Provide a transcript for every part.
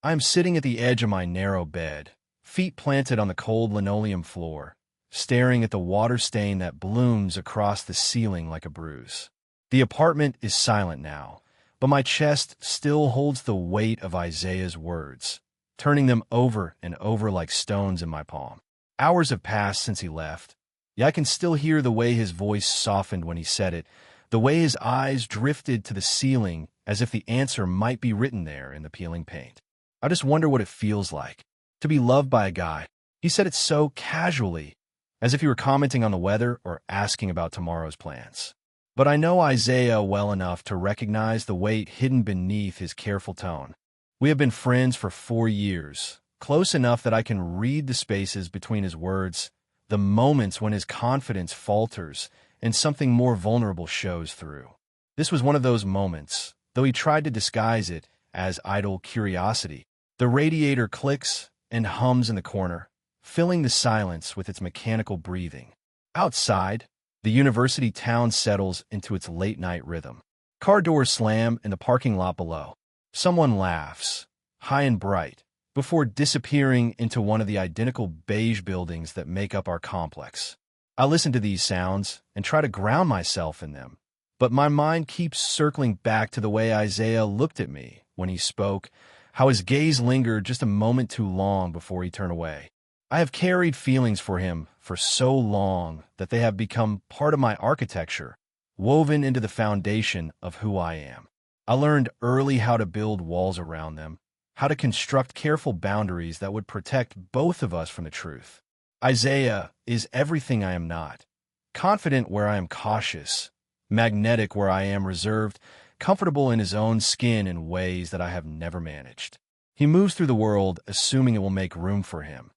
I am sitting at the edge of my narrow bed, feet planted on the cold linoleum floor, staring at the water stain that blooms across the ceiling like a bruise. The apartment is silent now, but my chest still holds the weight of Isaiah's words, turning them over and over like stones in my palm. Hours have passed since he left, yet I can still hear the way his voice softened when he said it, the way his eyes drifted to the ceiling as if the answer might be written there in the peeling paint. I just wonder what it feels like to be loved by a guy. He said it so casually, as if he were commenting on the weather or asking about tomorrow's plans. But I know Isaiah well enough to recognize the weight hidden beneath his careful tone. We have been friends for 4 years, close enough that I can read the spaces between his words, the moments when his confidence falters and something more vulnerable shows through. This was one of those moments, though he tried to disguise it as idle curiosity. The radiator clicks and hums in the corner, filling the silence with its mechanical breathing. Outside, the university town settles into its late-night rhythm. Car doors slam in the parking lot below. Someone laughs, high and bright, before disappearing into one of the identical beige buildings that make up our complex. I listen to these sounds and try to ground myself in them, but my mind keeps circling back to the way Isaiah looked at me when he spoke, how his gaze lingered just a moment too long before he turned away. I have carried feelings for him for so long that they have become part of my architecture, woven into the foundation of who I am. I learned early how to build walls around them, how to construct careful boundaries that would protect both of us from the truth. Isaiah is everything I am not, confident where I am cautious, magnetic where I am reserved, comfortable in his own skin in ways that I have never managed. He moves through the world assuming it will make room for him,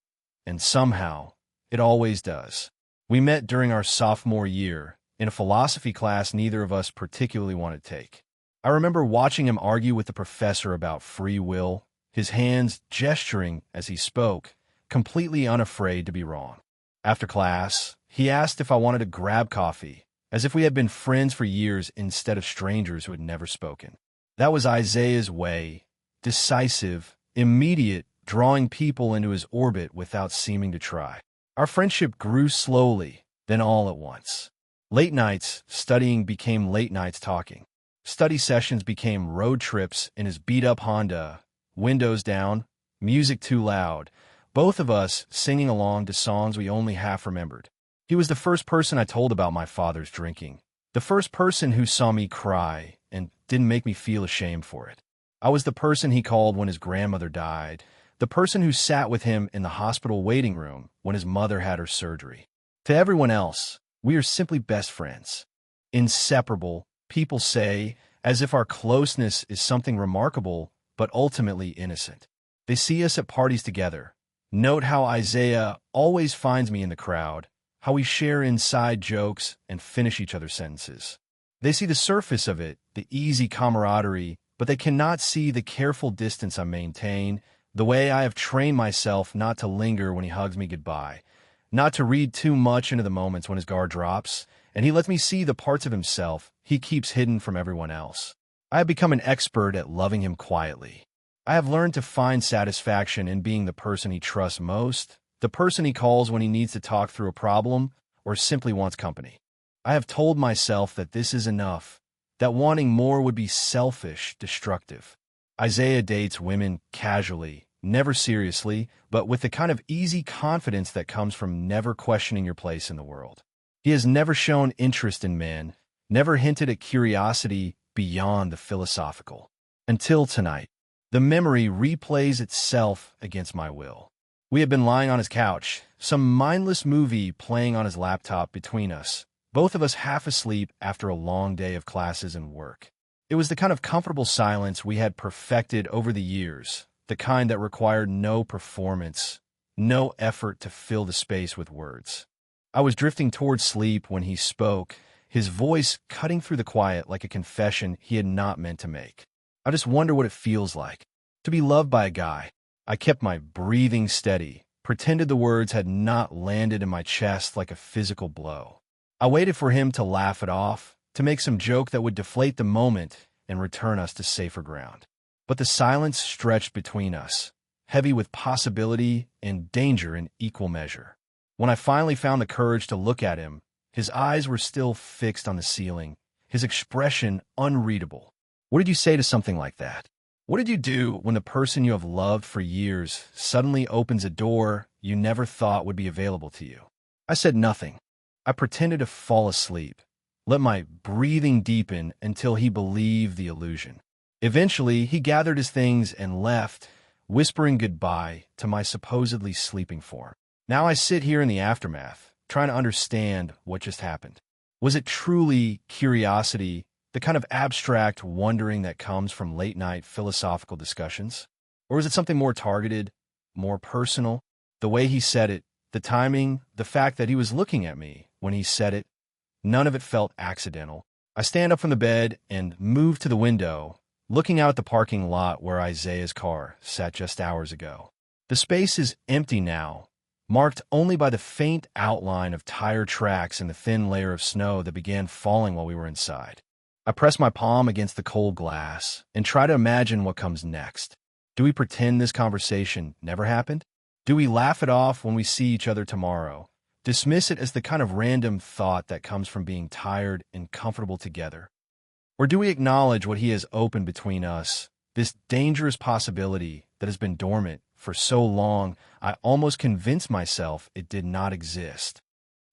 and somehow, it always does. We met during our sophomore year, in a philosophy class neither of us particularly wanted to take. I remember watching him argue with the professor about free will, his hands gesturing as he spoke, completely unafraid to be wrong. After class, he asked if I wanted to grab coffee, as if we had been friends for years instead of strangers who had never spoken. That was Isaiah's way, decisive, immediate, drawing people into his orbit without seeming to try. Our friendship grew slowly, then all at once. Late nights studying became late nights talking. Study sessions became road trips in his beat-up Honda, windows down, music too loud, both of us singing along to songs we only half remembered. He was the first person I told about my father's drinking, the first person who saw me cry and didn't make me feel ashamed for it. I was the person he called when his grandmother died, the person who sat with him in the hospital waiting room when his mother had her surgery. To everyone else, we are simply best friends. Inseparable, people say, as if our closeness is something remarkable but ultimately innocent. They see us at parties together. Note how Isaiah always finds me in the crowd, how we share inside jokes and finish each other's sentences. They see the surface of it, the easy camaraderie, but they cannot see the careful distance I maintain, the way I have trained myself not to linger when he hugs me goodbye, not to read too much into the moments when his guard drops, and he lets me see the parts of himself he keeps hidden from everyone else. I have become an expert at loving him quietly. I have learned to find satisfaction in being the person he trusts most, the person he calls when he needs to talk through a problem or simply wants company. I have told myself that this is enough, that wanting more would be selfish, destructive. Isaiah dates women casually, never seriously, but with the kind of easy confidence that comes from never questioning your place in the world. He has never shown interest in men, never hinted at curiosity beyond the philosophical. Until tonight, the memory replays itself against my will. We had been lying on his couch, some mindless movie playing on his laptop between us, both of us half asleep after a long day of classes and work. It was the kind of comfortable silence we had perfected over the years, the kind that required no performance, no effort to fill the space with words. I was drifting towards sleep when he spoke, his voice cutting through the quiet like a confession he had not meant to make. I just wonder what it feels like to be loved by a guy. I kept my breathing steady, pretended the words had not landed in my chest like a physical blow. I waited for him to laugh it off, to make some joke that would deflate the moment and return us to safer ground. But the silence stretched between us, heavy with possibility and danger in equal measure. When I finally found the courage to look at him, his eyes were still fixed on the ceiling, his expression unreadable. What did you say to something like that? What did you do when the person you have loved for years suddenly opens a door you never thought would be available to you? I said nothing. I pretended to fall asleep, let my breathing deepen until he believed the illusion. Eventually, he gathered his things and left, whispering goodbye to my supposedly sleeping form. Now I sit here in the aftermath, trying to understand what just happened. Was it truly curiosity, the kind of abstract wondering that comes from late-night philosophical discussions? Or is it something more targeted, more personal? The way he said it, the timing, the fact that he was looking at me when he said it, none of it felt accidental. I stand up from the bed and move to the window, looking out at the parking lot where Isaiah's car sat just hours ago. The space is empty now, marked only by the faint outline of tire tracks and the thin layer of snow that began falling while we were inside. I press my palm against the cold glass and try to imagine what comes next. Do we pretend this conversation never happened? Do we laugh it off when we see each other tomorrow? Dismiss it as the kind of random thought that comes from being tired and comfortable together? Or do we acknowledge what he has opened between us, this dangerous possibility that has been dormant for so long I almost convinced myself it did not exist?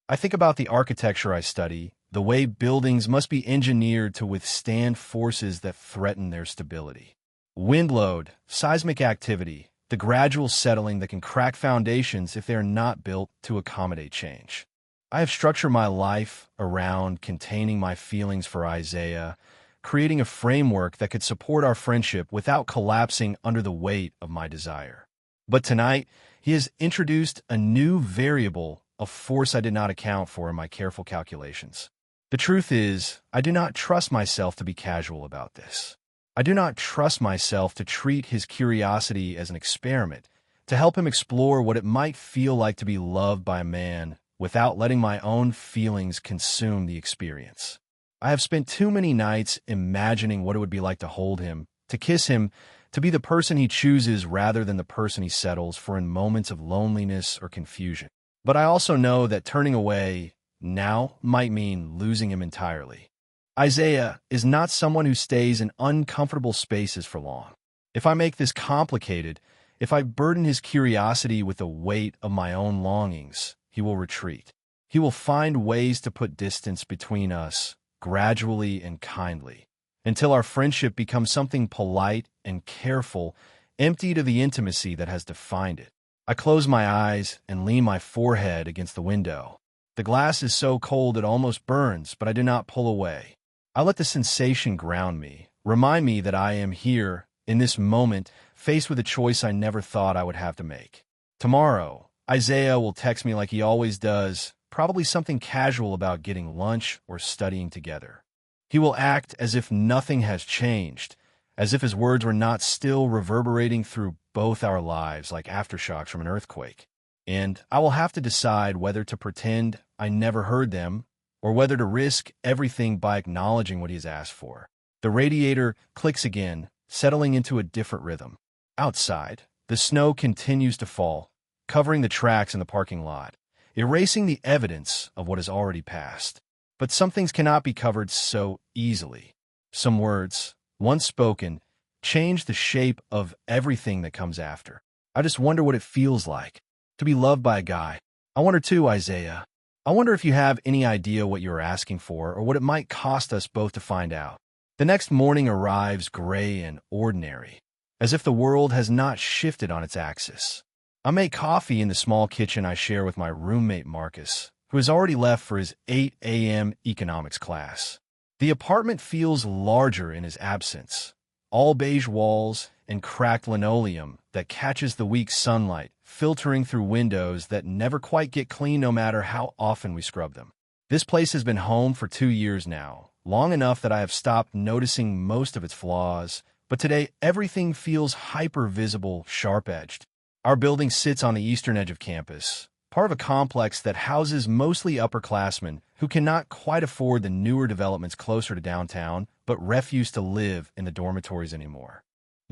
I think about the architecture I study, the way buildings must be engineered to withstand forces that threaten their stability. Wind load, seismic activity, the gradual settling that can crack foundations if they are not built to accommodate change. I have structured my life around containing my feelings for Isaiah, creating a framework that could support our friendship without collapsing under the weight of my desire. But tonight, he has introduced a new variable, a force I did not account for in my careful calculations. The truth is, I do not trust myself to be casual about this. I do not trust myself to treat his curiosity as an experiment, to help him explore what it might feel like to be loved by a man without letting my own feelings consume the experience. I have spent too many nights imagining what it would be like to hold him, to kiss him, to be the person he chooses rather than the person he settles for in moments of loneliness or confusion. But I also know that turning away now might mean losing him entirely. Isaiah is not someone who stays in uncomfortable spaces for long. If I make this complicated, if I burden his curiosity with the weight of my own longings, he will retreat. He will find ways to put distance between us, gradually and kindly, until our friendship becomes something polite and careful, emptied of the intimacy that has defined it. I close my eyes and lean my forehead against the window. The glass is so cold it almost burns, but I do not pull away. I let the sensation ground me, remind me that I am here, in this moment, faced with a choice I never thought I would have to make. Tomorrow, Isaiah will text me like he always does, probably something casual about getting lunch or studying together. He will act as if nothing has changed, as if his words were not still reverberating through both our lives like aftershocks from an earthquake. And I will have to decide whether to pretend I never heard them or whether to risk everything by acknowledging what he has asked for. The radiator clicks again, settling into a different rhythm. Outside, the snow continues to fall, covering the tracks in the parking lot, erasing the evidence of what has already passed. But some things cannot be covered so easily. Some words, once spoken, change the shape of everything that comes after. I just wonder what it feels like to be loved by a guy. I wonder too, Isaiah. I wonder if you have any idea what you're asking for or what it might cost us both to find out. The next morning arrives gray and ordinary, as if the world has not shifted on its axis. I make coffee in the small kitchen I share with my roommate Marcus, who has already left for his 8 a.m. economics class. The apartment feels larger in his absence, all beige walls and cracked linoleum that catches the weak sunlight filtering through windows that never quite get clean no matter how often we scrub them. This place has been home for 2 years now, long enough that I have stopped noticing most of its flaws, but today everything feels hyper-visible, sharp-edged. Our building sits on the eastern edge of campus, part of a complex that houses mostly upperclassmen who cannot quite afford the newer developments closer to downtown, but refuse to live in the dormitories anymore.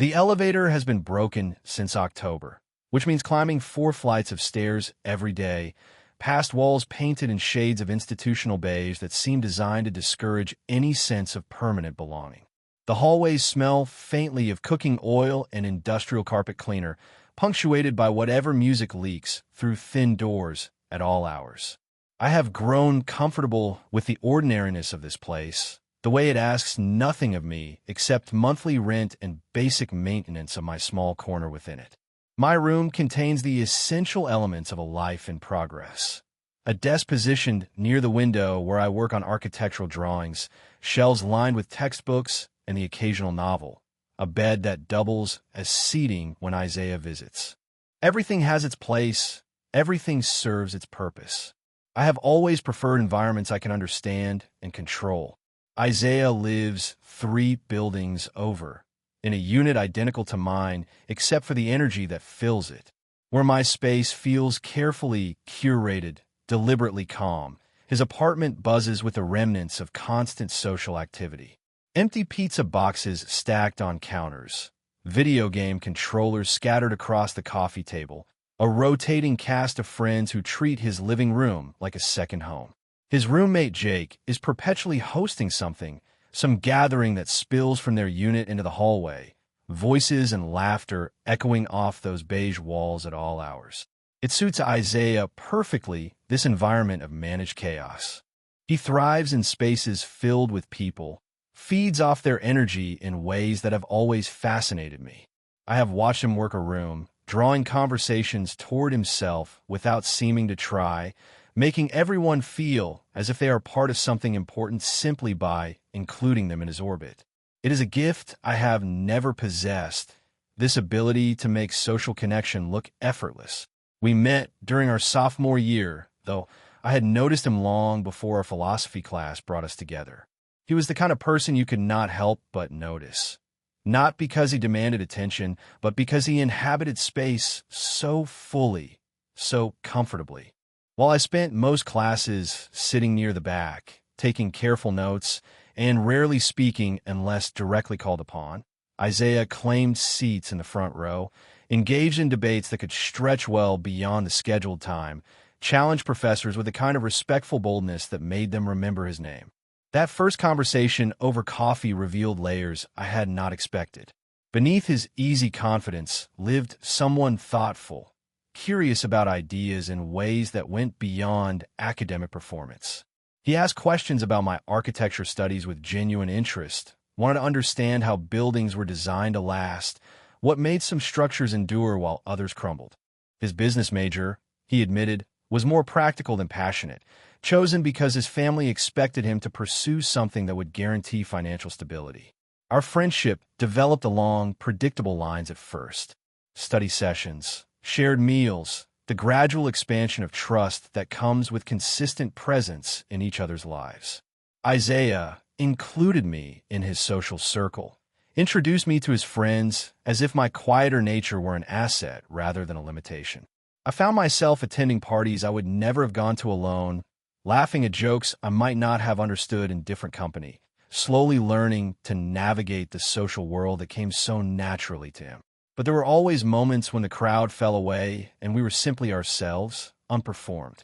The elevator has been broken since October, which means climbing 4 flights of stairs every day, past walls painted in shades of institutional beige that seem designed to discourage any sense of permanent belonging. The hallways smell faintly of cooking oil and industrial carpet cleaner, punctuated by whatever music leaks through thin doors at all hours. I have grown comfortable with the ordinariness of this place, the way it asks nothing of me except monthly rent and basic maintenance of my small corner within it. My room contains the essential elements of a life in progress. A desk positioned near the window where I work on architectural drawings, shelves lined with textbooks and the occasional novel, a bed that doubles as seating when Isaiah visits. Everything has its place, everything serves its purpose. I have always preferred environments I can understand and control. Isaiah lives 3 buildings over, in a unit identical to mine except for the energy that fills it. Where my space feels carefully curated, deliberately calm, his apartment buzzes with the remnants of constant social activity. Empty pizza boxes stacked on counters, video game controllers scattered across the coffee table, a rotating cast of friends who treat his living room like a second home. His roommate Jake is perpetually hosting something, some gathering that spills from their unit into the hallway, voices and laughter echoing off those beige walls at all hours. It suits Isaiah perfectly, this environment of managed chaos. He thrives in spaces filled with people, feeds off their energy in ways that have always fascinated me. I have watched him work a room, drawing conversations toward himself without seeming to try, making everyone feel as if they are part of something important simply by including them in his orbit. It is a gift I have never possessed, this ability to make social connection look effortless. We met during our sophomore year, though I had noticed him long before our philosophy class brought us together. He was the kind of person you could not help but notice. Not because he demanded attention, but because he inhabited space so fully, so comfortably. While I spent most classes sitting near the back, taking careful notes, and rarely speaking unless directly called upon, Isaiah claimed seats in the front row, engaged in debates that could stretch well beyond the scheduled time, challenged professors with a kind of respectful boldness that made them remember his name. That first conversation over coffee revealed layers I had not expected. Beneath his easy confidence lived someone thoughtful, curious about ideas in ways that went beyond academic performance. He asked questions about my architecture studies with genuine interest, wanted to understand how buildings were designed to last, what made some structures endure while others crumbled. His business major, he admitted, was more practical than passionate, chosen because his family expected him to pursue something that would guarantee financial stability. Our friendship developed along predictable lines at first. Study sessions, shared meals, the gradual expansion of trust that comes with consistent presence in each other's lives. Isaiah included me in his social circle, introduced me to his friends as if my quieter nature were an asset rather than a limitation. I found myself attending parties I would never have gone to alone, laughing at jokes I might not have understood in different company, slowly learning to navigate the social world that came so naturally to him. But there were always moments when the crowd fell away and we were simply ourselves, unperformed.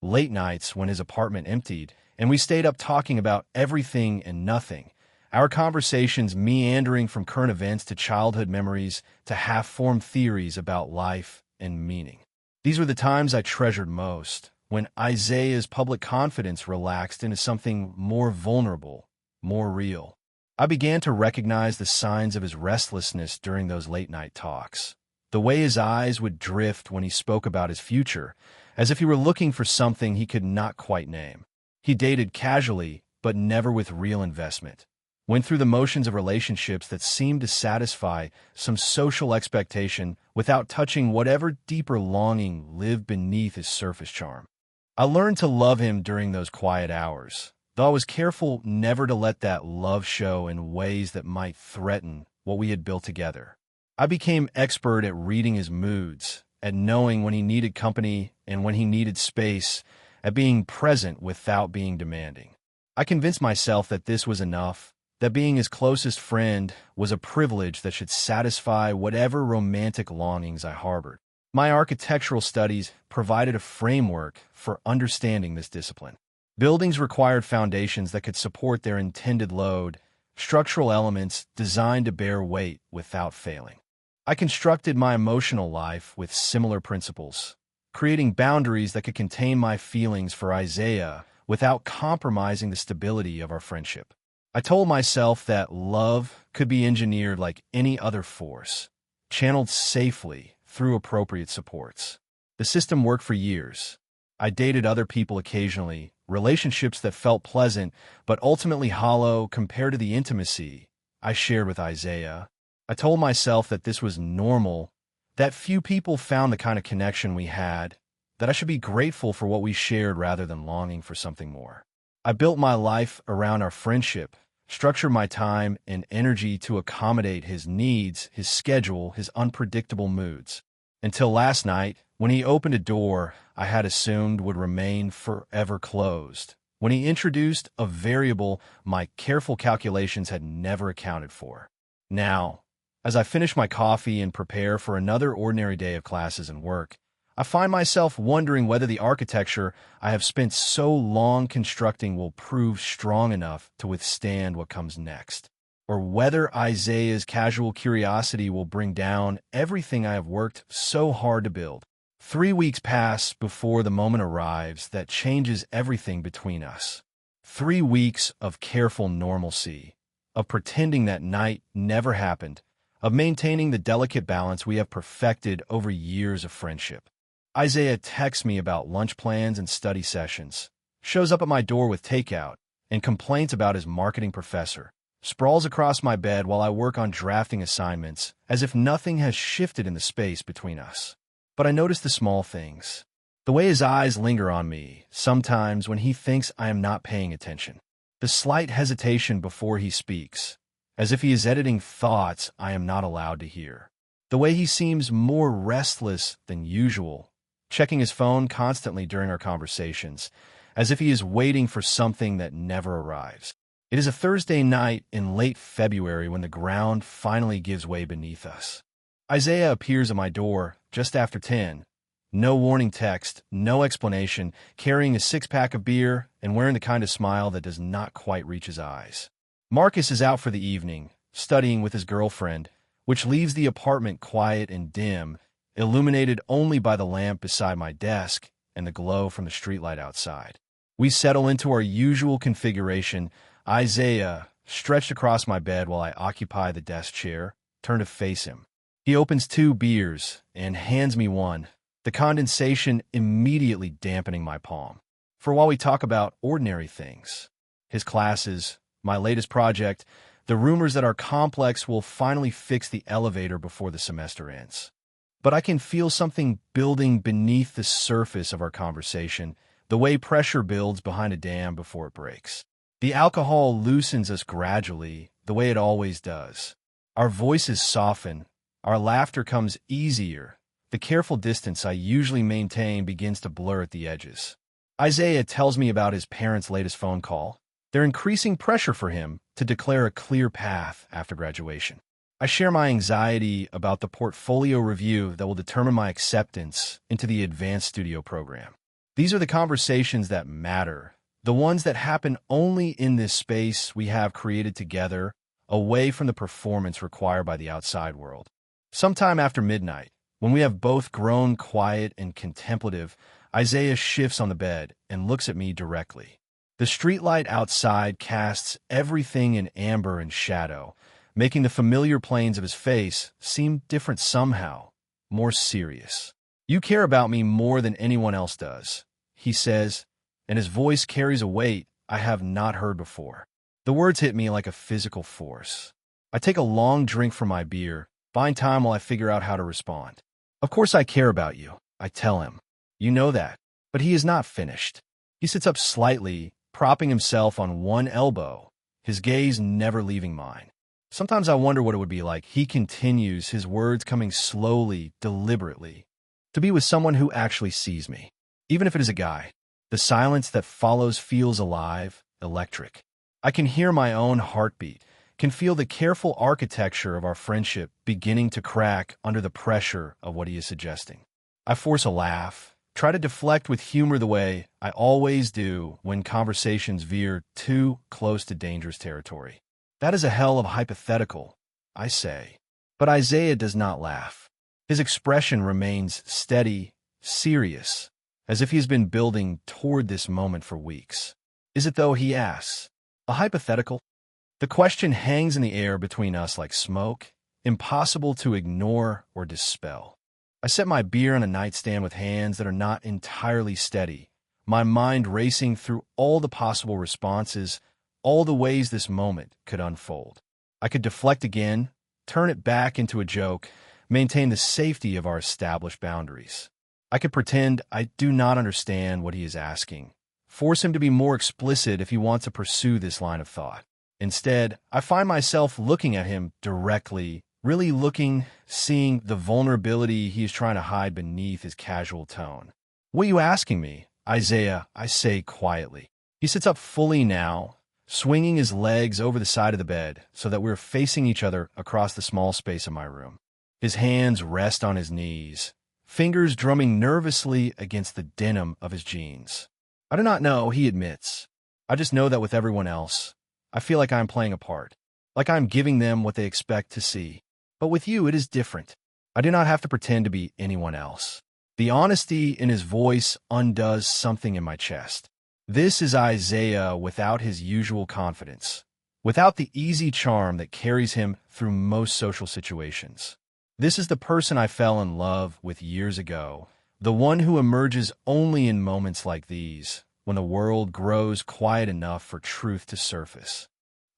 Late nights when his apartment emptied and we stayed up talking about everything and nothing, our conversations meandering from current events to childhood memories to half-formed theories about life and meaning. These were the times I treasured most, when Isaiah's public confidence relaxed into something more vulnerable, more real. I began to recognize the signs of his restlessness during those late-night talks. The way his eyes would drift when he spoke about his future, as if he were looking for something he could not quite name. He dated casually, but never with real investment. Went through the motions of relationships that seemed to satisfy some social expectation without touching whatever deeper longing lived beneath his surface charm. I learned to love him during those quiet hours, though I was careful never to let that love show in ways that might threaten what we had built together. I became expert at reading his moods, at knowing when he needed company and when he needed space, at being present without being demanding. I convinced myself that this was enough, that being his closest friend was a privilege that should satisfy whatever romantic longings I harbored. My architectural studies provided a framework for understanding this discipline. Buildings required foundations that could support their intended load, structural elements designed to bear weight without failing. I constructed my emotional life with similar principles, creating boundaries that could contain my feelings for Isaiah without compromising the stability of our friendship. I told myself that love could be engineered like any other force, channeled safely through appropriate supports. The system worked for years. I dated other people occasionally, relationships that felt pleasant but ultimately hollow compared to the intimacy I shared with Isaiah. I told myself that this was normal, that few people found the kind of connection we had, that I should be grateful for what we shared rather than longing for something more. I built my life around our friendship, structured my time and energy to accommodate his needs, his schedule, his unpredictable moods. Until last night, when he opened a door I had assumed would remain forever closed, when he introduced a variable my careful calculations had never accounted for. Now, as I finish my coffee and prepare for another ordinary day of classes and work, I find myself wondering whether the architecture I have spent so long constructing will prove strong enough to withstand what comes next, or whether Isaiah's casual curiosity will bring down everything I have worked so hard to build. 3 weeks pass before the moment arrives that changes everything between us. 3 weeks of careful normalcy, of pretending that night never happened, of maintaining the delicate balance we have perfected over years of friendship. Isaiah texts me about lunch plans and study sessions, shows up at my door with takeout, and complains about his marketing professor, sprawls across my bed while I work on drafting assignments, as if nothing has shifted in the space between us. But I notice the small things. The way his eyes linger on me, sometimes when he thinks I am not paying attention. The slight hesitation before he speaks, as if he is editing thoughts I am not allowed to hear. The way he seems more restless than usual, checking his phone constantly during our conversations, as if he is waiting for something that never arrives. It is a Thursday night in late February when the ground finally gives way beneath us. Isaiah appears at my door just after 10. No warning text, no explanation, carrying a six-pack of beer and wearing the kind of smile that does not quite reach his eyes. Marcus is out for the evening, studying with his girlfriend, which leaves the apartment quiet and dim, illuminated only by the lamp beside my desk and the glow from the streetlight outside. We settle into our usual configuration, Isaiah stretched across my bed while I occupy the desk chair, turn to face him. He opens 2 beers and hands me one, the condensation immediately dampening my palm. For while we talk about ordinary things, his classes, my latest project, the rumors that our complex will finally fix the elevator before the semester ends. But I can feel something building beneath the surface of our conversation, the way pressure builds behind a dam before it breaks. The alcohol loosens us gradually, the way it always does. Our voices soften, our laughter comes easier. The careful distance I usually maintain begins to blur at the edges. Isaiah tells me about his parents' latest phone call. They're increasing pressure for him to declare a clear path after graduation. I share my anxiety about the portfolio review that will determine my acceptance into the advanced studio program. These are the conversations that matter, the ones that happen only in this space we have created together, away from the performance required by the outside world. Sometime after midnight, when we have both grown quiet and contemplative, Isaiah shifts on the bed and looks at me directly. The streetlight outside casts everything in amber and shadow, making the familiar planes of his face seem different somehow, more serious. "You care about me more than anyone else does," he says, and his voice carries a weight I have not heard before. The words hit me like a physical force. I take a long drink from my beer, buying time while I figure out how to respond. "Of course I care about you," I tell him. "You know that." But he is not finished. He sits up slightly, propping himself on one elbow, his gaze never leaving mine. Sometimes I wonder what it would be like, he continues, his words coming slowly, deliberately, to be with someone who actually sees me. Even if it is a guy, the silence that follows feels alive, electric. I can hear my own heartbeat, can feel the careful architecture of our friendship beginning to crack under the pressure of what he is suggesting. I force a laugh, try to deflect with humor the way I always do when conversations veer too close to dangerous territory. That is a hell of a hypothetical, I say. But Isaiah does not laugh. His expression remains steady, serious, as if he has been building toward this moment for weeks. Is it, though, he asks? A hypothetical? The question hangs in the air between us like smoke, impossible to ignore or dispel. I set my beer on a nightstand with hands that are not entirely steady, my mind racing through all the possible responses, all the ways this moment could unfold. I could deflect again, turn it back into a joke, maintain the safety of our established boundaries. I could pretend I do not understand what he is asking, force him to be more explicit if he wants to pursue this line of thought. Instead, I find myself looking at him directly, really looking, seeing the vulnerability he is trying to hide beneath his casual tone. "What are you asking me, Isaiah?" I say quietly. He sits up fully now, swinging his legs over the side of the bed so that we're facing each other across the small space of my room. His hands rest on his knees, fingers drumming nervously against the denim of his jeans. I do not know, he admits. I just know that with everyone else, I feel like I am playing a part, like I am giving them what they expect to see. But with you, it is different. I do not have to pretend to be anyone else. The honesty in his voice undoes something in my chest. This is Isaiah without his usual confidence, without the easy charm that carries him through most social situations. This is the person I fell in love with years ago, the one who emerges only in moments like these, when the world grows quiet enough for truth to surface.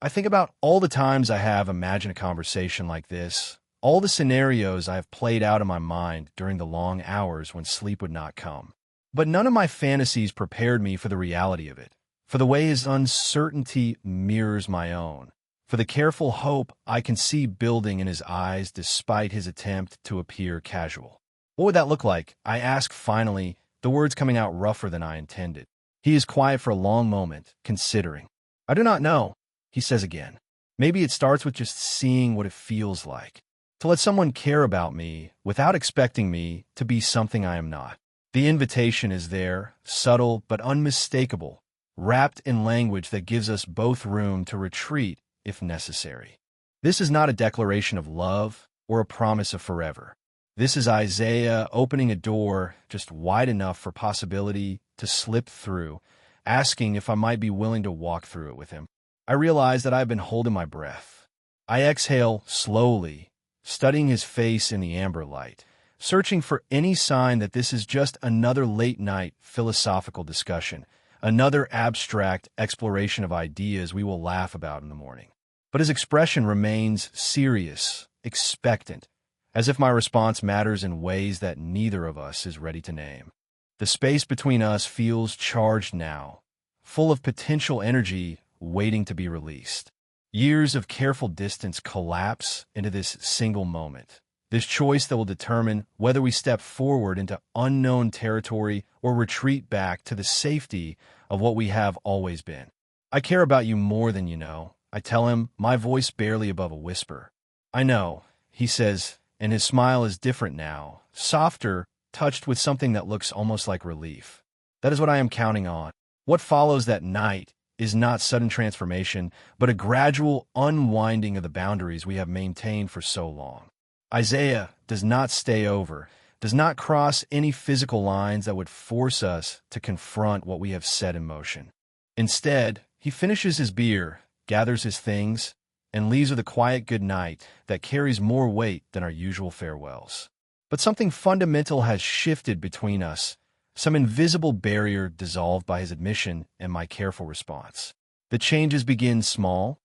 I think about all the times I have imagined a conversation like this, all the scenarios I have played out in my mind during the long hours when sleep would not come. But none of my fantasies prepared me for the reality of it, for the way his uncertainty mirrors my own, for the careful hope I can see building in his eyes despite his attempt to appear casual. What would that look like? I ask finally, the words coming out rougher than I intended. He is quiet for a long moment, considering. "I do not know," he says again. "Maybe it starts with just seeing what it feels like, to let someone care about me without expecting me to be something I am not. The invitation is there, subtle but unmistakable, wrapped in language that gives us both room to retreat if necessary. This is not a declaration of love or a promise of forever. This is Isaiah opening a door just wide enough for possibility to slip through, asking if I might be willing to walk through it with him. I realize that I've been holding my breath. I exhale slowly, studying his face in the amber light, searching for any sign that this is just another late-night philosophical discussion, another abstract exploration of ideas we will laugh about in the morning. But his expression remains serious, expectant, as if my response matters in ways that neither of us is ready to name. The space between us feels charged now, full of potential energy waiting to be released. Years of careful distance collapse into this single moment, this choice that will determine whether we step forward into unknown territory or retreat back to the safety of what we have always been. "I care about you more than you know," I tell him, my voice barely above a whisper. "I know," he says, and his smile is different now, softer, touched with something that looks almost like relief. That is what I am counting on. What follows that night is not sudden transformation, but a gradual unwinding of the boundaries we have maintained for so long. Isaiah does not stay over, does not cross any physical lines that would force us to confront what we have set in motion. Instead, he finishes his beer, gathers his things, and leaves with a quiet good night that carries more weight than our usual farewells. But something fundamental has shifted between us, some invisible barrier dissolved by his admission and my careful response. The changes begin small,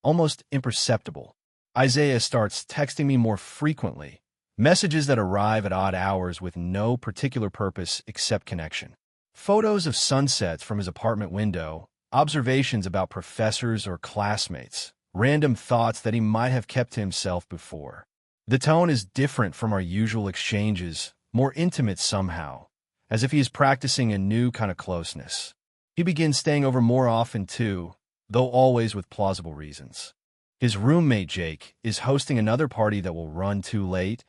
almost imperceptible. Isaiah starts texting me more frequently, messages that arrive at odd hours with no particular purpose except connection. Photos of sunsets from his apartment window, observations about professors or classmates, random thoughts that he might have kept to himself before. The tone is different from our usual exchanges, more intimate somehow, as if he is practicing a new kind of closeness. He begins staying over more often too, though always with plausible reasons. His roommate, Jake, is hosting another party that will run too late,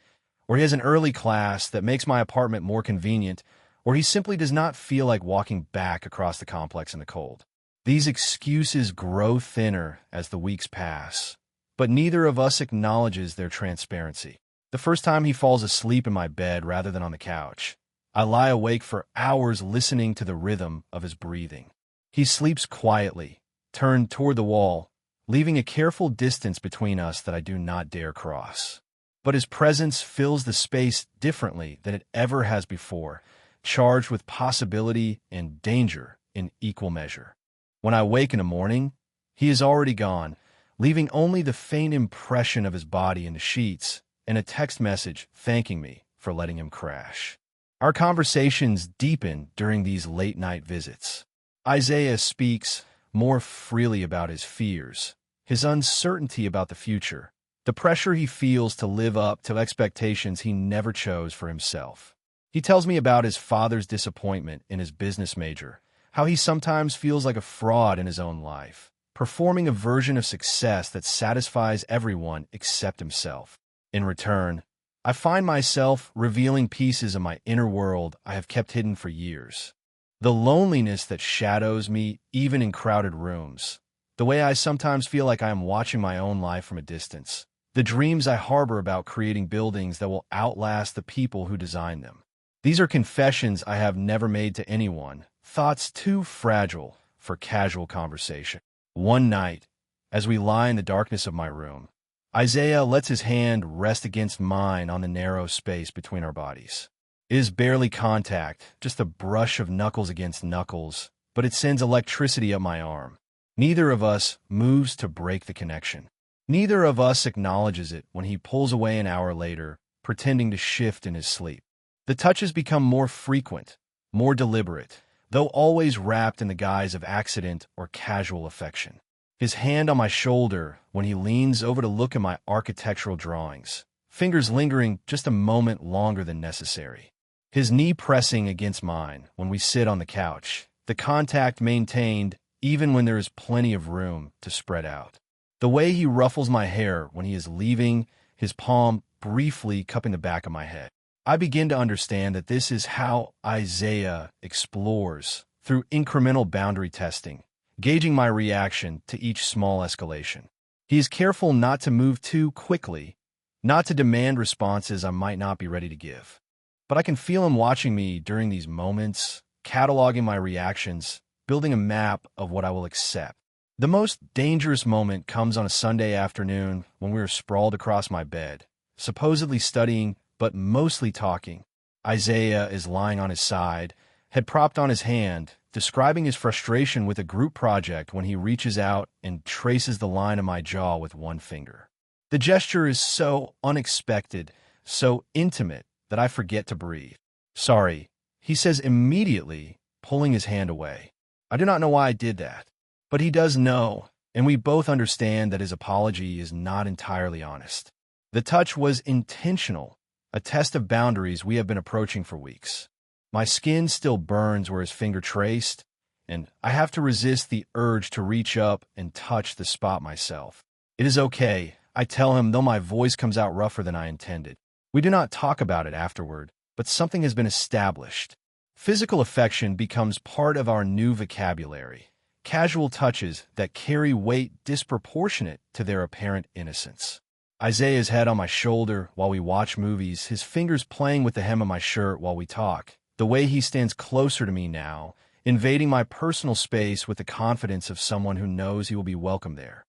or he has an early class that makes my apartment more convenient, or he simply does not feel like walking back across the complex in the cold. These excuses grow thinner as the weeks pass, but neither of us acknowledges their transparency. The first time he falls asleep in my bed rather than on the couch, I lie awake for hours listening to the rhythm of his breathing. He sleeps quietly, turned toward the wall, leaving a careful distance between us that I do not dare cross. But his presence fills the space differently than it ever has before, charged with possibility and danger in equal measure. When I wake in the morning, he is already gone, leaving only the faint impression of his body in the sheets and a text message thanking me for letting him crash. Our conversations deepen during these late-night visits. Isaiah speaks more freely about his fears, his uncertainty about the future, the pressure he feels to live up to expectations he never chose for himself. He tells me about his father's disappointment in his business major, how he sometimes feels like a fraud in his own life, performing a version of success that satisfies everyone except himself. In return, I find myself revealing pieces of my inner world I have kept hidden for years. The loneliness that shadows me even in crowded rooms, the way I sometimes feel like I am watching my own life from a distance, the dreams I harbor about creating buildings that will outlast the people who design them. These are confessions I have never made to anyone, thoughts too fragile for casual conversation. One night, as we lie in the darkness of my room, Isaiah lets his hand rest against mine on the narrow space between our bodies. It is barely contact, just a brush of knuckles against knuckles, but it sends electricity up my arm. Neither of us moves to break the connection. Neither of us acknowledges it when he pulls away an hour later, pretending to shift in his sleep. The touches become more frequent, more deliberate, though always wrapped in the guise of accident or casual affection. His hand on my shoulder when he leans over to look at my architectural drawings, fingers lingering just a moment longer than necessary. His knee pressing against mine when we sit on the couch, the contact maintained even when there is plenty of room to spread out. The way he ruffles my hair when he is leaving, his palm briefly cupping the back of my head. I begin to understand that this is how Isaiah explores through incremental boundary testing, gauging my reaction to each small escalation. He is careful not to move too quickly, not to demand responses I might not be ready to give. But I can feel him watching me during these moments, cataloging my reactions, building a map of what I will accept. The most dangerous moment comes on a Sunday afternoon when we are sprawled across my bed, supposedly studying, but mostly talking. Isaiah is lying on his side, head propped on his hand, describing his frustration with a group project when he reaches out and traces the line of my jaw with one finger. The gesture is so unexpected, so intimate, that I forget to breathe. "Sorry," he says immediately, pulling his hand away. I do not know why I did that, but he does know, and we both understand that his apology is not entirely honest. The touch was intentional, a test of boundaries we have been approaching for weeks. My skin still burns where his finger traced, and I have to resist the urge to reach up and touch the spot myself. It is okay, I tell him, though my voice comes out rougher than I intended. We do not talk about it afterward, but something has been established. Physical affection becomes part of our new vocabulary, casual touches that carry weight disproportionate to their apparent innocence. Isaiah's head on my shoulder while we watch movies, his fingers playing with the hem of my shirt while we talk, the way he stands closer to me now, invading my personal space with the confidence of someone who knows he will be welcome there.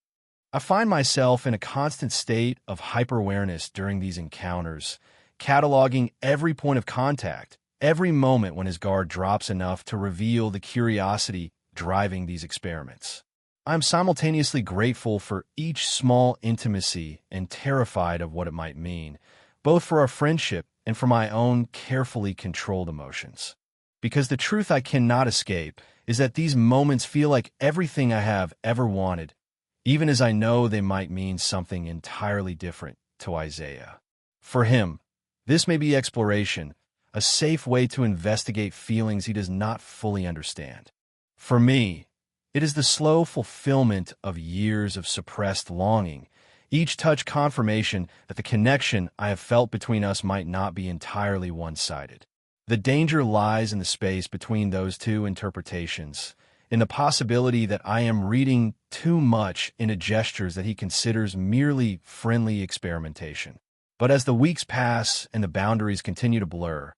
I find myself in a constant state of hyper-awareness during these encounters, cataloging every point of contact, every moment when his guard drops enough to reveal the curiosity driving these experiments. I am simultaneously grateful for each small intimacy and terrified of what it might mean, both for our friendship and for my own carefully controlled emotions. Because the truth I cannot escape is that these moments feel like everything I have ever wanted, even as I know they might mean something entirely different to Isaiah. For him, this may be exploration, a safe way to investigate feelings he does not fully understand. For me, it is the slow fulfillment of years of suppressed longing, each touch confirmation that the connection I have felt between us might not be entirely one-sided. The danger lies in the space between those two interpretations, in the possibility that I am reading too much into gestures that he considers merely friendly experimentation. But as the weeks pass and the boundaries continue to blur,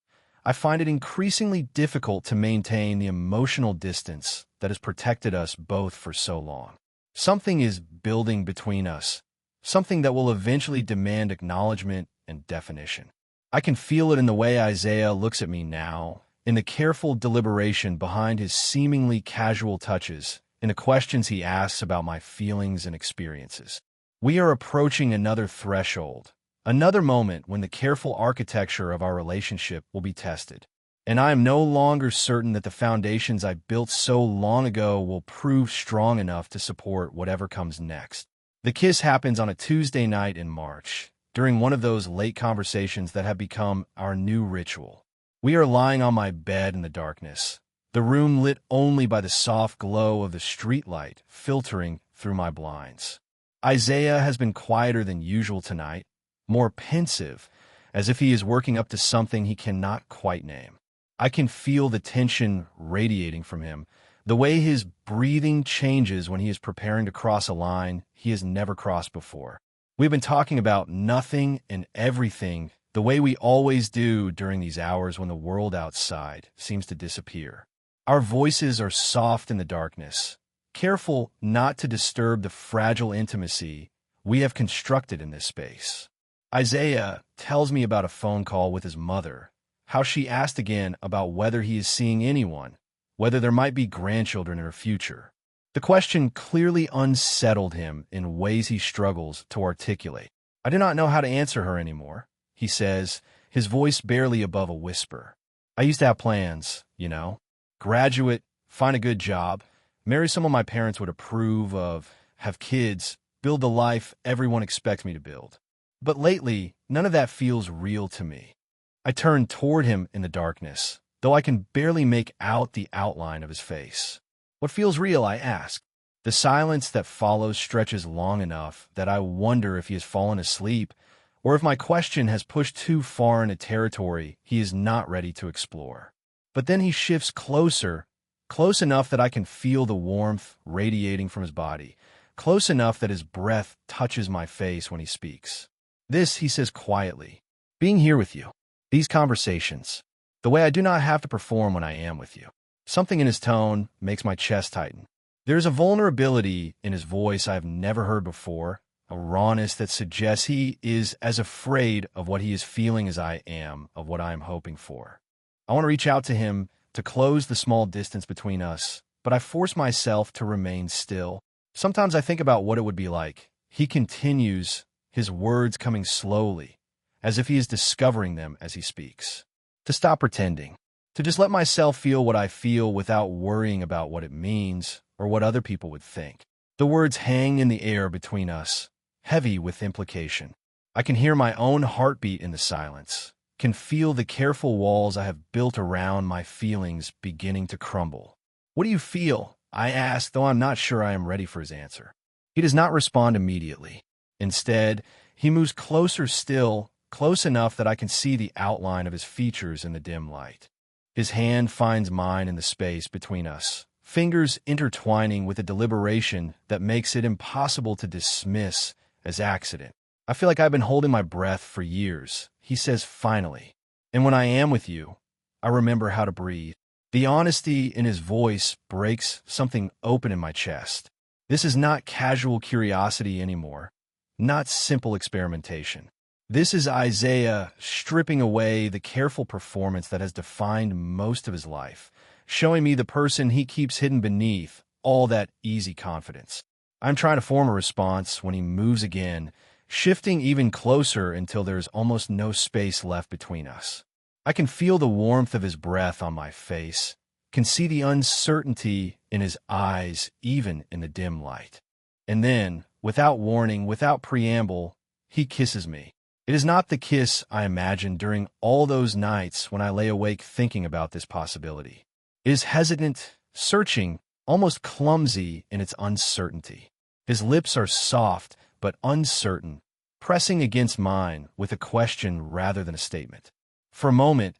I find it increasingly difficult to maintain the emotional distance that has protected us both for so long. Something is building between us, something that will eventually demand acknowledgement and definition. I can feel it in the way Isaiah looks at me now, in the careful deliberation behind his seemingly casual touches, in the questions he asks about my feelings and experiences. We are approaching another threshold, another moment when the careful architecture of our relationship will be tested. And I am no longer certain that the foundations I built so long ago will prove strong enough to support whatever comes next. The kiss happens on a Tuesday night in March, during one of those late conversations that have become our new ritual. We are lying on my bed in the darkness, the room lit only by the soft glow of the streetlight filtering through my blinds. Isaiah has been quieter than usual tonight, more pensive, as if he is working up to something he cannot quite name. I can feel the tension radiating from him, the way his breathing changes when he is preparing to cross a line he has never crossed before. We've been talking about nothing and everything the way we always do during these hours when the world outside seems to disappear. Our voices are soft in the darkness, careful not to disturb the fragile intimacy we have constructed in this space. Isaiah tells me about a phone call with his mother, how she asked again about whether he is seeing anyone, whether there might be grandchildren in her future. The question clearly unsettled him in ways he struggles to articulate. I do not know how to answer her anymore, he says, his voice barely above a whisper. I used to have plans, graduate, find a good job, marry someone my parents would approve of, have kids, build the life everyone expects me to build. But lately, none of that feels real to me. I turn toward him in the darkness, though I can barely make out the outline of his face. What feels real, I ask. The silence that follows stretches long enough that I wonder if he has fallen asleep, or if my question has pushed too far into territory he is not ready to explore. But then he shifts closer, close enough that I can feel the warmth radiating from his body, close enough that his breath touches my face when he speaks. This, he says quietly, being here with you, these conversations, the way I do not have to perform when I am with you. Something in his tone makes my chest tighten. There is a vulnerability in his voice I have never heard before, a rawness that suggests he is as afraid of what he is feeling as I am of what I am hoping for. I want to reach out to him to close the small distance between us, but I force myself to remain still. Sometimes I think about what it would be like. He continues, his words coming slowly, as if he is discovering them as he speaks. To stop pretending, to just let myself feel what I feel without worrying about what it means or what other people would think. The words hang in the air between us, heavy with implication. I can hear my own heartbeat in the silence, can feel the careful walls I have built around my feelings beginning to crumble. What do you feel? I ask, though I'm not sure I am ready for his answer. He does not respond immediately. Instead, he moves closer still, close enough that I can see the outline of his features in the dim light. His hand finds mine in the space between us, fingers intertwining with a deliberation that makes it impossible to dismiss as accident. I feel like I've been holding my breath for years, he says finally. And when I am with you, I remember how to breathe. The honesty in his voice breaks something open in my chest. This is not casual curiosity anymore, not simple experimentation. This is Isaiah stripping away the careful performance that has defined most of his life, showing me the person he keeps hidden beneath all that easy confidence. I'm trying to form a response when he moves again, shifting even closer until there's almost no space left between us. I can feel the warmth of his breath on my face, can see the uncertainty in his eyes even in the dim light. And then, without warning, without preamble, he kisses me. It is not the kiss I imagined during all those nights when I lay awake thinking about this possibility. It is hesitant, searching, almost clumsy in its uncertainty. His lips are soft, but uncertain, pressing against mine with a question rather than a statement. For a moment,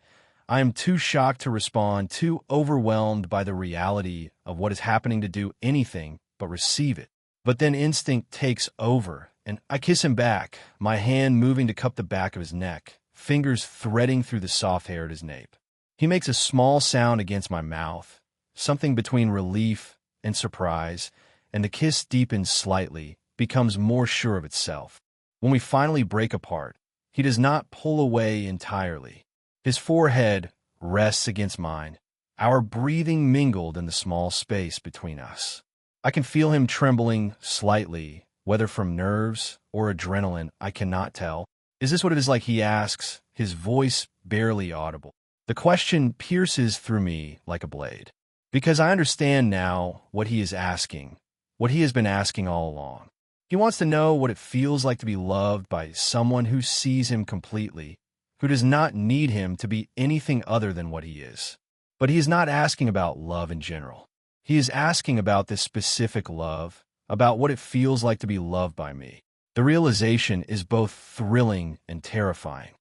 I am too shocked to respond, too overwhelmed by the reality of what is happening to do anything but receive it. But then instinct takes over, and I kiss him back, my hand moving to cup the back of his neck, fingers threading through the soft hair at his nape. He makes a small sound against my mouth, something between relief and surprise, and the kiss deepens slightly, becomes more sure of itself. When we finally break apart, he does not pull away entirely. His forehead rests against mine, our breathing mingled in the small space between us. I can feel him trembling slightly, whether from nerves or adrenaline, I cannot tell. Is this what it is like, he asks, his voice barely audible. The question pierces through me like a blade, because I understand now what he is asking, what he has been asking all along. He wants to know what it feels like to be loved by someone who sees him completely, who does not need him to be anything other than what he is. But he is not asking about love in general. He is asking about this specific love, about what it feels like to be loved by me. The realization is both thrilling and terrifying.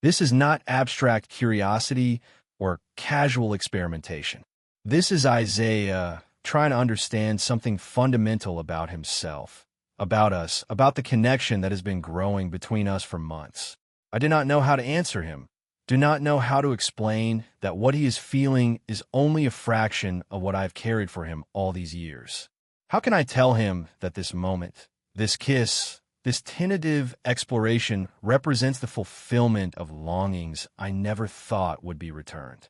This is not abstract curiosity or casual experimentation. This is Isaiah trying to understand something fundamental about himself, about us, about the connection that has been growing between us for months. I do not know how to answer him, do not know how to explain that what he is feeling is only a fraction of what I've carried for him all these years. How can I tell him that this moment, this kiss, this tentative exploration represents the fulfillment of longings I never thought would be returned?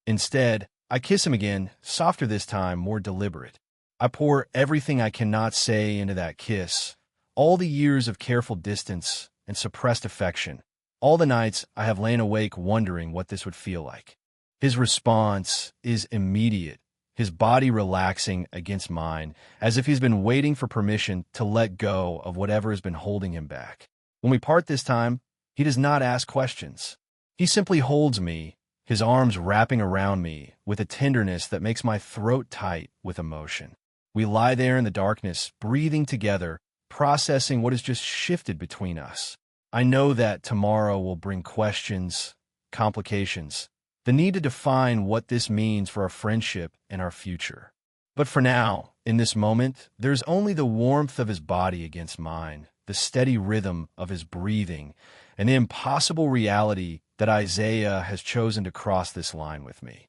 Instead, I kiss him again, softer this time, more deliberate. I pour everything I cannot say into that kiss, all the years of careful distance and suppressed affection, all the nights I have lain awake wondering what this would feel like. His response is immediate, his body relaxing against mine, as if he's been waiting for permission to let go of whatever has been holding him back. When we part this time, he does not ask questions. He simply holds me, his arms wrapping around me with a tenderness that makes my throat tight with emotion. We lie there in the darkness, breathing together, processing what has just shifted between us. I know that tomorrow will bring questions, complications, the need to define what this means for our friendship and our future. But for now, in this moment, there's only the warmth of his body against mine, the steady rhythm of his breathing, and the impossible reality that Isaiah has chosen to cross this line with me.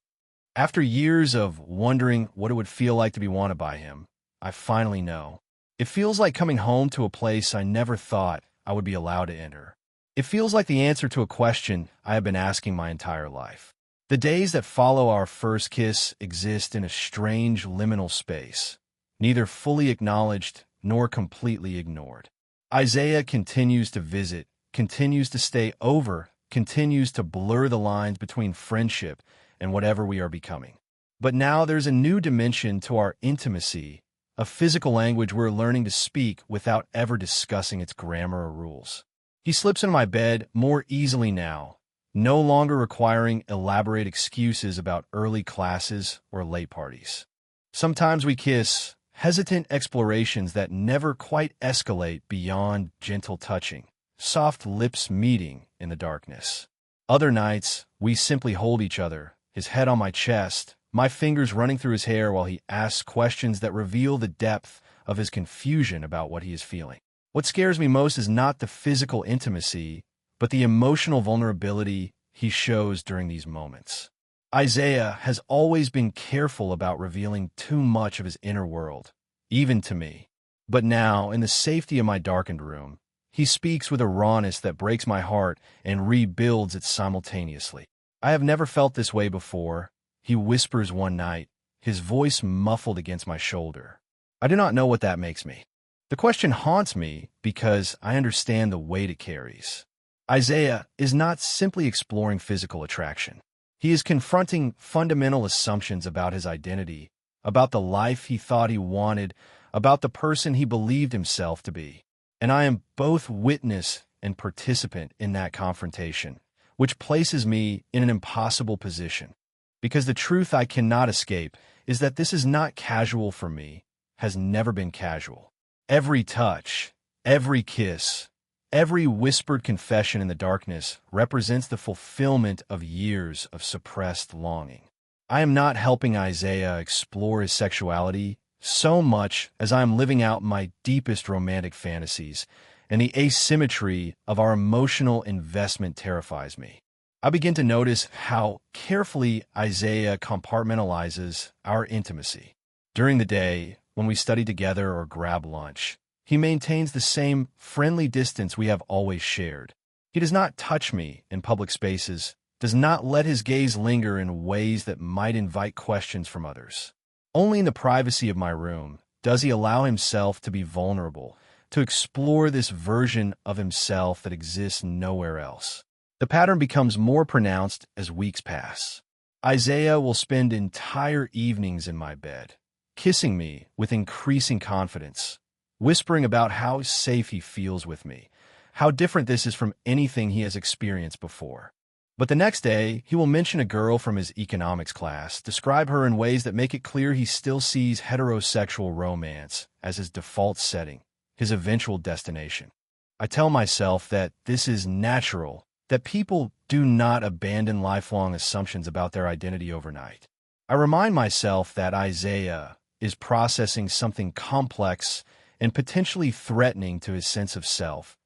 After years of wondering what it would feel like to be wanted by him, I finally know. It feels like coming home to a place I never thought I would be allowed to enter. It feels like the answer to a question I have been asking my entire life. The days that follow our first kiss exist in a strange liminal space, neither fully acknowledged nor completely ignored. Isaiah continues to visit, continues to stay over, continues to blur the lines between friendship and whatever we are becoming. But now there's a new dimension to our intimacy, a physical language we're learning to speak without ever discussing its grammar or rules. He slips into my bed more easily now, no longer requiring elaborate excuses about early classes or late parties. Sometimes we kiss, hesitant explorations that never quite escalate beyond gentle touching, soft lips meeting in the darkness. Other nights, we simply hold each other, his head on my chest, my fingers running through his hair while he asks questions that reveal the depth of his confusion about what he is feeling. What scares me most is not the physical intimacy, but the emotional vulnerability he shows during these moments. Isaiah has always been careful about revealing too much of his inner world, even to me. But now, in the safety of my darkened room, he speaks with a rawness that breaks my heart and rebuilds it simultaneously. I have never felt this way before, he whispers one night, his voice muffled against my shoulder. I do not know what that makes me. The question haunts me because I understand the weight it carries. Isaiah is not simply exploring physical attraction. He is confronting fundamental assumptions about his identity, about the life he thought he wanted, about the person he believed himself to be. And I am both witness and participant in that confrontation, which places me in an impossible position. Because the truth I cannot escape is that this is not casual for me, has never been casual. Every touch, Every kiss, every whispered confession in the darkness represents the fulfillment of years of suppressed longing. I am not helping Isaiah explore his sexuality so much as I am living out my deepest romantic fantasies, and the asymmetry of our emotional investment terrifies me. I begin to notice how carefully Isaiah compartmentalizes our intimacy. During the day, when we study together or grab lunch, he maintains the same friendly distance we have always shared. He does not touch me in public spaces, does not let his gaze linger in ways that might invite questions from others. Only in the privacy of my room does he allow himself to be vulnerable, to explore this version of himself that exists nowhere else. The pattern becomes more pronounced as weeks pass. Isaiah will spend entire evenings in my bed, kissing me with increasing confidence, whispering about how safe he feels with me, how different this is from anything he has experienced before. But the next day, he will mention a girl from his economics class, describe her in ways that make it clear he still sees heterosexual romance as his default setting, his eventual destination. I tell myself that this is natural, that people do not abandon lifelong assumptions about their identity overnight. I remind myself that Isaiah is processing something complex and potentially threatening to his sense of self.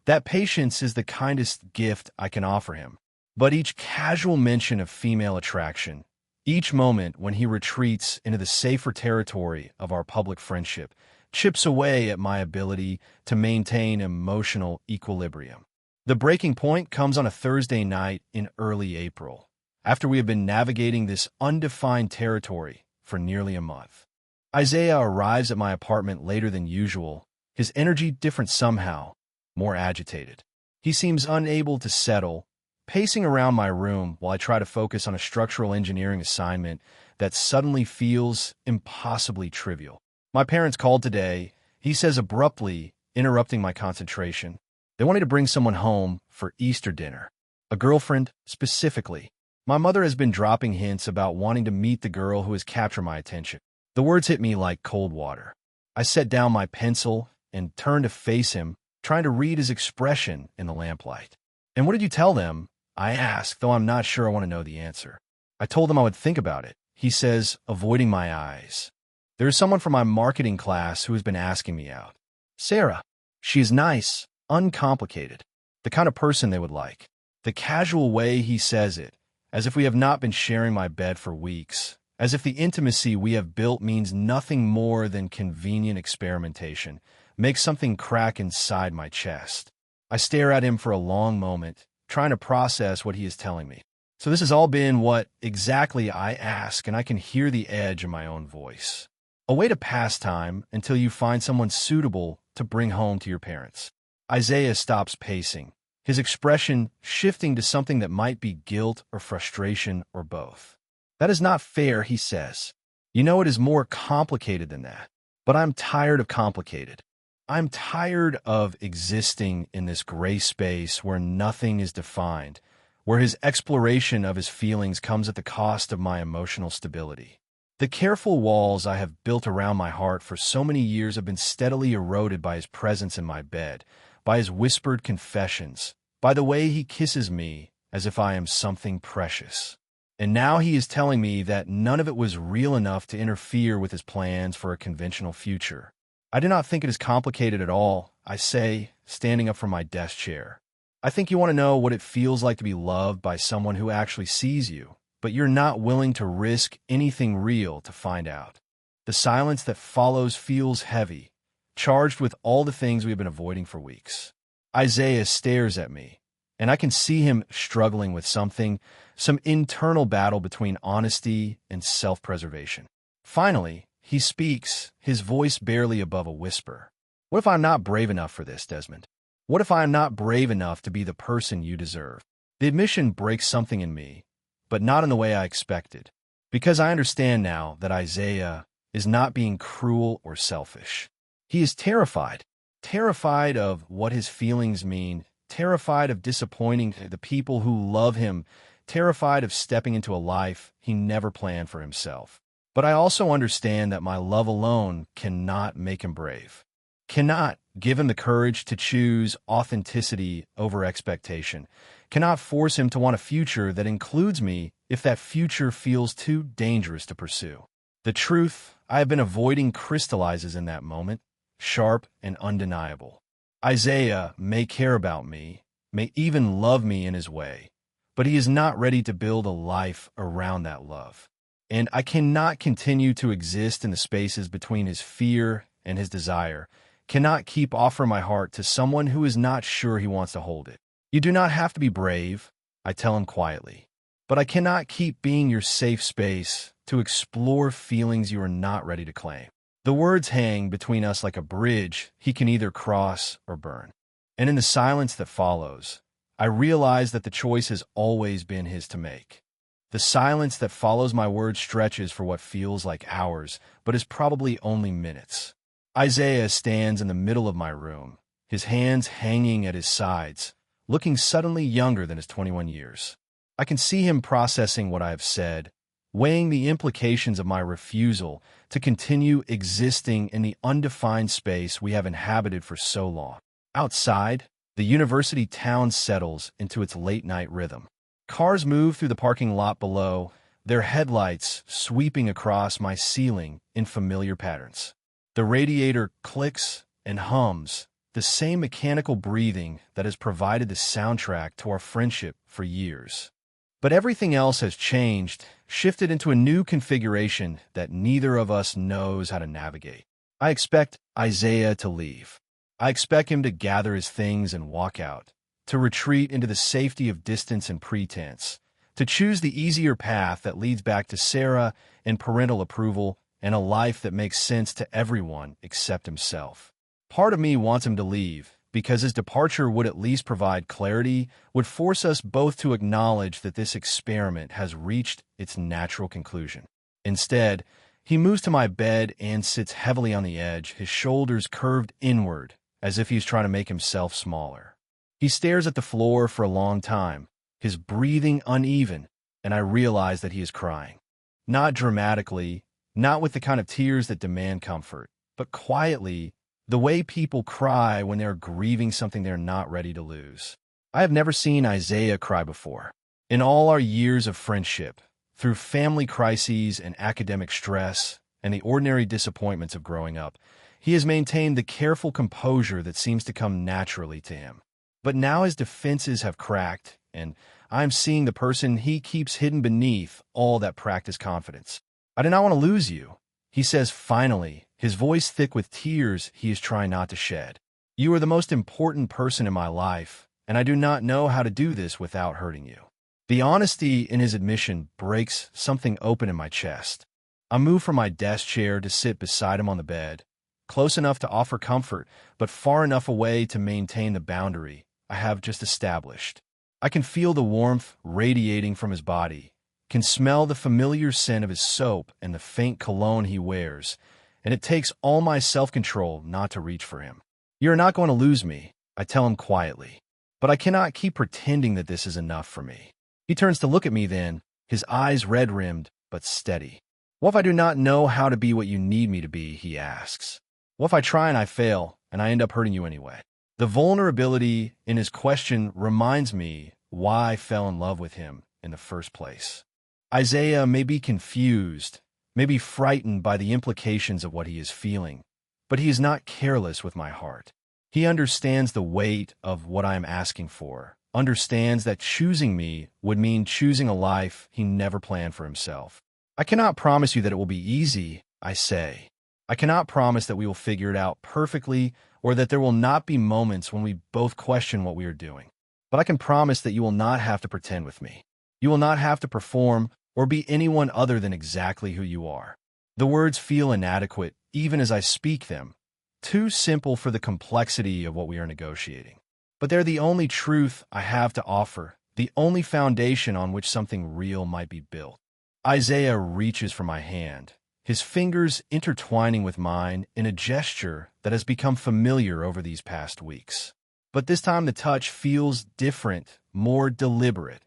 That patience is the kindest gift I can offer him. But each casual mention of female attraction, each moment when he retreats into the safer territory of our public friendship, chips away at my ability to maintain emotional equilibrium. The breaking point comes on a Thursday night in early April, after we have been navigating this undefined territory for nearly a month. Isaiah arrives at my apartment later than usual, his energy different somehow, more agitated. He seems unable to settle, pacing around my room while I try to focus on a structural engineering assignment that suddenly feels impossibly trivial. My parents called today, he says abruptly, interrupting my concentration. They wanted to bring someone home for Easter dinner. A girlfriend, specifically. My mother has been dropping hints about wanting to meet the girl who has captured my attention. The words hit me like cold water. I set down my pencil and turned to face him, trying to read his expression in the lamplight. "And what did you tell them?" I ask, though I'm not sure I want to know the answer. "I told them I would think about it," he says, avoiding my eyes. "There is someone from my marketing class who has been asking me out. Sarah. She is nice, uncomplicated, the kind of person they would like." The casual way he says it, as if we have not been sharing my bed for weeks, as if the intimacy we have built means nothing more than convenient experimentation, makes something crack inside my chest. I stare at him for a long moment, trying to process what he is telling me. So this has all been what exactly, I ask, and I can hear the edge in my own voice. A way to pass time until you find someone suitable to bring home to your parents. Isaiah stops pacing, his expression shifting to something that might be guilt or frustration or both. "That is not fair," he says. "You know, it is more complicated than that. But I'm tired of complicated. I'm tired of existing in this gray space where nothing is defined, where his exploration of his feelings comes at the cost of my emotional stability. The careful walls I have built around my heart for so many years have been steadily eroded by his presence in my bed, by his whispered confessions, by the way he kisses me as if I am something precious. And now he is telling me that none of it was real enough to interfere with his plans for a conventional future. I do not think it is complicated at all," I say, standing up from my desk chair. "I think you want to know what it feels like to be loved by someone who actually sees you, but you're not willing to risk anything real to find out." The silence that follows feels heavy, charged with all the things we have been avoiding for weeks. Isaiah stares at me, and I can see him struggling with something, some internal battle between honesty and self-preservation. Finally, he speaks, his voice barely above a whisper. "What if I'm not brave enough for this, Desmond? What if I am not brave enough to be the person you deserve?" The admission breaks something in me, but not in the way I expected, because I understand now that Isaiah is not being cruel or selfish. He is terrified, terrified of what his feelings mean, terrified of disappointing the people who love him, terrified of stepping into a life he never planned for himself. But I also understand that my love alone cannot make him brave. cannot give him the courage to choose authenticity over expectation, cannot force him to want a future that includes me if that future feels too dangerous to pursue. The truth I have been avoiding crystallizes in that moment, sharp and undeniable. Isaiah may care about me, may even love me in his way, but he is not ready to build a life around that love. And I cannot continue to exist in the spaces between his fear and his desire, cannot keep offering my heart to someone who is not sure he wants to hold it. You do not have to be brave, I tell him quietly, but I cannot keep being your safe space to explore feelings you are not ready to claim. The words hang between us like a bridge he can either cross or burn. And in the silence that follows, I realize that the choice has always been his to make. The silence that follows my words stretches for what feels like hours, but is probably only minutes. Isaiah stands in the middle of my room, his hands hanging at his sides, looking suddenly younger than his 21 years. I can see him processing what I have said, weighing the implications of my refusal to continue existing in the undefined space we have inhabited for so long. Outside, the university town settles into its late-night rhythm. Cars move through the parking lot below, their headlights sweeping across my ceiling in familiar patterns. The radiator clicks and hums, the same mechanical breathing that has provided the soundtrack to our friendship for years. But everything else has changed, shifted into a new configuration that neither of us knows how to navigate. I expect Isaiah to leave. I expect him to gather his things and walk out, to retreat into the safety of distance and pretense, to choose the easier path that leads back to Sarah and parental approval and a life that makes sense to everyone except himself. Part of me wants him to leave, because his departure would at least provide clarity, would force us both to acknowledge that this experiment has reached its natural conclusion. Instead, he moves to my bed and sits heavily on the edge, his shoulders curved inward, as if he's trying to make himself smaller. He stares at the floor for a long time, his breathing uneven, and I realize that he is crying. Not dramatically, not with the kind of tears that demand comfort, but quietly, the way people cry when they're grieving something they're not ready to lose. I have never seen Isaiah cry before. In all our years of friendship, through family crises and academic stress, and the ordinary disappointments of growing up, he has maintained the careful composure that seems to come naturally to him. But now his defenses have cracked, and I'm seeing the person he keeps hidden beneath all that practiced confidence. I do not want to lose you, he says finally, his voice thick with tears he is trying not to shed. You are the most important person in my life, and I do not know how to do this without hurting you. The honesty in his admission breaks something open in my chest. I move from my desk chair to sit beside him on the bed, close enough to offer comfort, but far enough away to maintain the boundary I have just established. I can feel the warmth radiating from his body, can smell the familiar scent of his soap and the faint cologne he wears, and it takes all my self-control not to reach for him. You are not going to lose me, I tell him quietly, but I cannot keep pretending that this is enough for me. He turns to look at me then, his eyes red-rimmed but steady. What if I do not know how to be what you need me to be, he asks. What if I try and I fail, and I end up hurting you anyway? The vulnerability in his question reminds me why I fell in love with him in the first place. Isaiah may be confused, may be frightened by the implications of what he is feeling, but he is not careless with my heart. He understands the weight of what I am asking for, understands that choosing me would mean choosing a life he never planned for himself. I cannot promise you that it will be easy, I say. I cannot promise that we will figure it out perfectly or that there will not be moments when we both question what we are doing. But I can promise that you will not have to pretend with me. You will not have to perform or be anyone other than exactly who you are. The words feel inadequate, even as I speak them, too simple for the complexity of what we are negotiating. But they're the only truth I have to offer, the only foundation on which something real might be built. Isaiah reaches for my hand, his fingers intertwining with mine in a gesture that has become familiar over these past weeks. But this time the touch feels different, more deliberate,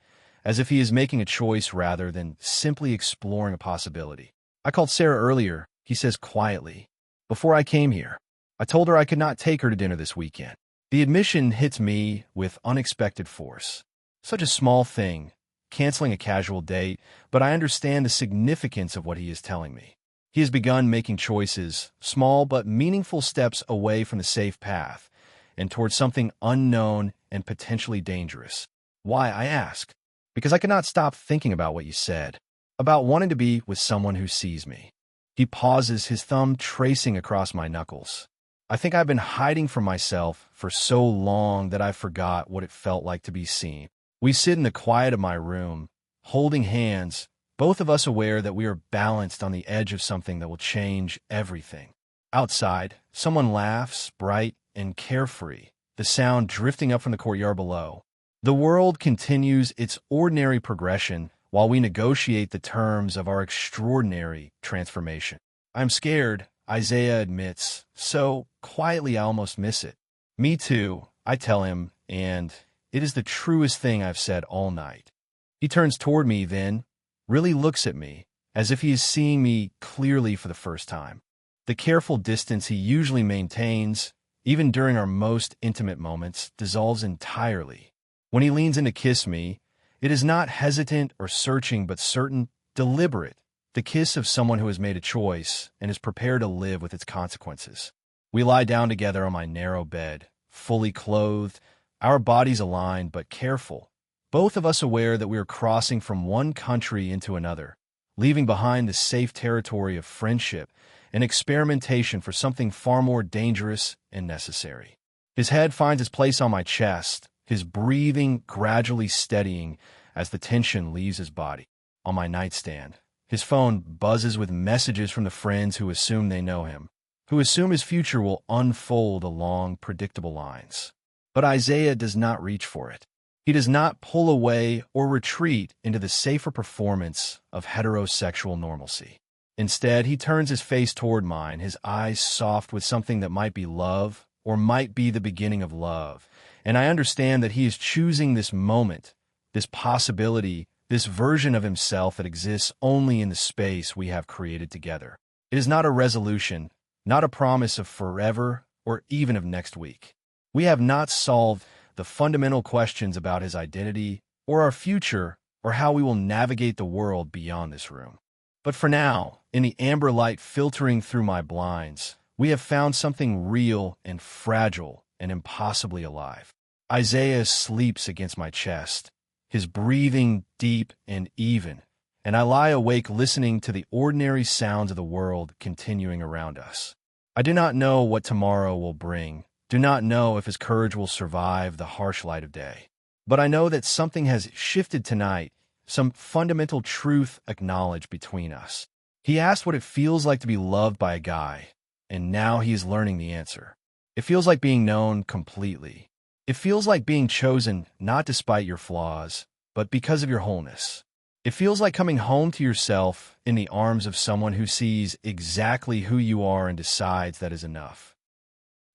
as if he is making a choice rather than simply exploring a possibility. I called Sarah earlier, he says quietly, before I came here. I told her I could not take her to dinner this weekend. The admission hits me with unexpected force. Such a small thing, canceling a casual date, but I understand the significance of what he is telling me. He has begun making choices, small but meaningful steps away from the safe path, and towards something unknown and potentially dangerous. Why, I ask? Because I cannot stop thinking about what you said, about wanting to be with someone who sees me. He pauses, his thumb tracing across my knuckles. I think I've been hiding from myself for so long that I forgot what it felt like to be seen. We sit in the quiet of my room, holding hands, both of us aware that we are balanced on the edge of something that will change everything. Outside, someone laughs, bright and carefree, the sound drifting up from the courtyard below. The world continues its ordinary progression while we negotiate the terms of our extraordinary transformation. I'm scared, Isaiah admits, so quietly I almost miss it. Me too, I tell him, and it is the truest thing I've said all night. He turns toward me then, really looks at me, as if he is seeing me clearly for the first time. The careful distance he usually maintains, even during our most intimate moments, dissolves entirely. When he leans in to kiss me, it is not hesitant or searching but certain, deliberate, the kiss of someone who has made a choice and is prepared to live with its consequences. We lie down together on my narrow bed, fully clothed, our bodies aligned but careful, both of us aware that we are crossing from one country into another, leaving behind the safe territory of friendship and experimentation for something far more dangerous and necessary. His head finds its place on my chest, his breathing gradually steadying as the tension leaves his body. On my nightstand, his phone buzzes with messages from the friends who assume they know him, who assume his future will unfold along predictable lines. But Isaiah does not reach for it. He does not pull away or retreat into the safer performance of heterosexual normalcy. Instead, he turns his face toward mine, his eyes soft with something that might be love or might be the beginning of love. And I understand that he is choosing this moment, this possibility, this version of himself that exists only in the space we have created together. It is not a resolution, not a promise of forever or even of next week. We have not solved the fundamental questions about his identity or our future or how we will navigate the world beyond this room. But for now, in the amber light filtering through my blinds, we have found something real and fragile and impossibly alive. Isaiah sleeps against my chest, his breathing deep and even, and I lie awake listening to the ordinary sounds of the world continuing around us. I do not know what tomorrow will bring, do not know if his courage will survive the harsh light of day. But I know that something has shifted tonight, some fundamental truth acknowledged between us. He asked what it feels like to be loved by a guy, and now he is learning the answer. It feels like being known completely. It feels like being chosen not despite your flaws, but because of your wholeness. It feels like coming home to yourself in the arms of someone who sees exactly who you are and decides that is enough.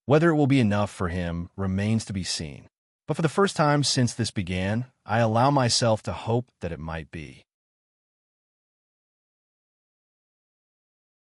Whether it will be enough for him remains to be seen. But for the first time since this began, I allow myself to hope that it might be.